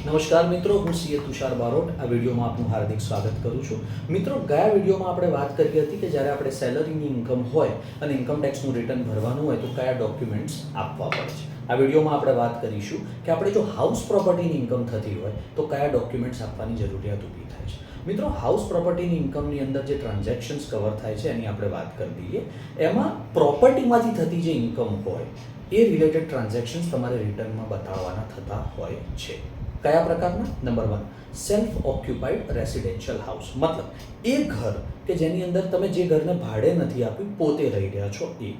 નમસ્કાર મિત્રો, હું સીએ તુષાર બારોટ આ વિડીયોમાં આપનું હાર્દિક સ્વાગત કરું છું. મિત્રો, ગયા વિડીયોમાં આપણે વાત કરી હતી કે જ્યારે આપણે સેલરીની ઇન્કમ હોય અને ઇન્કમ ટેક્સનું રિટર્ન ભરવાનું હોય તો કયા ડોક્યુમેન્ટ્સ આપવા પડે છે. આ વિડીયોમાં આપણે વાત કરીશું કે આપણે જો હાઉસ પ્રોપર્ટીની ઇન્કમ થતી હોય તો કયા ડોક્યુમેન્ટ્સ આપવાની જરૂરિયાત ઊભી થાય છે. મિત્રો, હાઉસ પ્રોપર્ટીની ઇન્કમની અંદર જે ટ્રાન્ઝેક્શન્સ કવર થાય છે એની આપણે વાત કરી દઈએ. એમાં પ્રોપર્ટીમાંથી થતી જે ઇન્કમ હોય એ રિલેટેડ ટ્રાન્ઝેક્શન્સ તમારે રિટર્નમાં બતાવવાના થતા હોય છે. કયા પ્રકારના? Number 1, self occupied residential house, મતલબ એ ઘર કે જેની અંદર તમે જે ઘરને ભાડે નથી આપ્યું, પોતે રહી રહ્યા છો એ.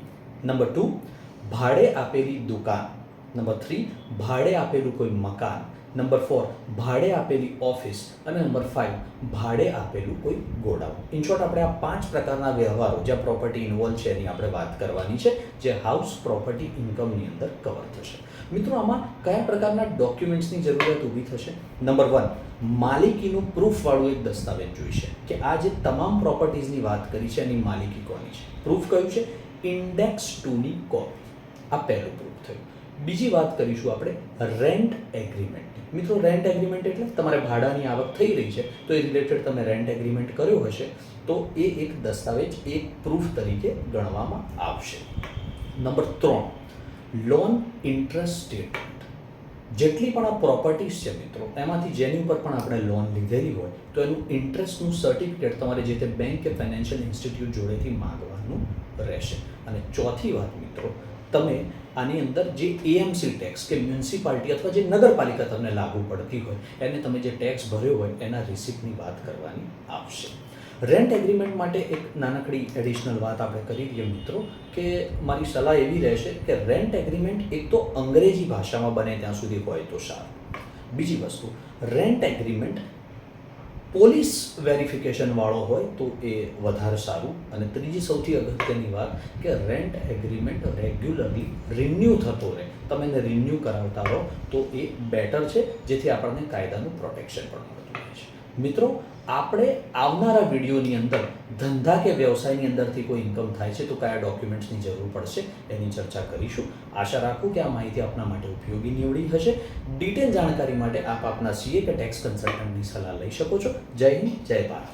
નંબર 2, ભાડે આપેલી દુકાન. નંબર 3, ભાડે આપેલું કોઈ મકાન. નંબર 4, ભાડે આપેલી ઓફિસ. અને નંબર 5, ભાડે આપેલું કોઈ ગોડાઉન. ઇન શોર્ટ, આપણે આ 5 પ્રકારના વ્યવહારો જ્યાં પ્રોપર્ટી ઇન્વોલ્વ છે એની આપણે વાત કરવાની છે, જે હાઉસ પ્રોપર્ટી ઇન્કમની અંદર કવર થશે. મિત્રો, આમાં કયા પ્રકારના ડોક્યુમેન્ટ્સની જરૂરિયાત ઊભી થશે? નંબર 1, માલિકીનું પ્રૂફવાળું એક દસ્તાવેજ જોઈશે કે આ જે તમામ પ્રોપર્ટીઝની વાત કરી છે એની માલિકી કોની છે. પ્રૂફ કયું છે? ઇન્ડેક્સ 2ની કોપી. આ પહેલું પ્રૂફ થયું. બીજી વાત કરીશું આપણે રેન્ટ એગ્રીમેન્ટ. મિત્રો, રેન્ટ એગ્રીમેન્ટ એટલે તમારે ભાડાની આવક થઈ રહી છે તો એ રિલેટેડ તમે રેન્ટ એગ્રીમેન્ટ કર્યો હશે તો એ એક દસ્તાવેજ, એક પ્રૂફ તરીકે ગણવામાં આવશે. Number 3, loan interest statement. જેટલી પણ આ પ્રોપર્ટીઝ છે મિત્રો, એમાંથી જેની ઉપર પણ આપણે લોન લીધેલી હોય તો એનું ઇન્ટરેસ્ટનું સર્ટિફિકેટ તમારે જે તે બેંક કે ફાઇનાન્શિયલ ઇન્સ્ટિટ્યૂટ જોડેથી માંગવાનું રહેશે. અને ચોથી વાત મિત્રો, તમે આની અંદર જે એએમસી ટેક્સ કે મ્યુનિસિપાલિટી અથવા જે નગરપાલિકા તમને લાગુ પડતી હોય એને તમે જે ટેક્સ ભર્યો હોય એના રિસિપ્ટની વાત કરવાની આવશે. રેન્ટ એગ્રીમેન્ટ માટે એક નાનકડી એડિશનલ વાત આપણે કરી દઈએ મિત્રો, કે મારી સલાહ એવી રહેશે કે રેન્ટ એગ્રીમેન્ટ એક તો અંગ્રેજી ભાષામાં બને ત્યાં સુધી હોય તો સારું. બીજી વસ્તુ, રેન્ટ એગ્રીમેન્ટ પોલીસ વેરિફિકેશનવાળો હોય તો એ વધારે સારું. અને ત્રીજી સૌથી અગત્યની વાત કે રેન્ટ એગ્રીમેન્ટ રેગ્યુલરલી રિન્યૂ થતો રહે, તમે એને રિન્યૂ કરાવતા રહો તો એ બેટર છે, જેથી આપણને કાયદાનું પ્રોટેક્શન પણ મળતું રહે છે. મિત્રો, આપણે આવનારા વિડીયોની અંદર ધંધા કે વ્યવસાયની અંદરથી કોઈ ઇન્કમ થાય છે તો કયા ડોક્યુમેન્ટ્સની જરૂર પડશે એની ચર્ચા કરીશું. આશા રાખું કે આ માહિતી આપના માટે ઉપયોગી નીવડી હશે. ડિટેલ જાણકારી માટે આપ આપના સીએ કે ટેક્સ કન્સલ્ટન્ટની સલાહ લઈ શકો છો. જય હિન્દ, જય ભારત.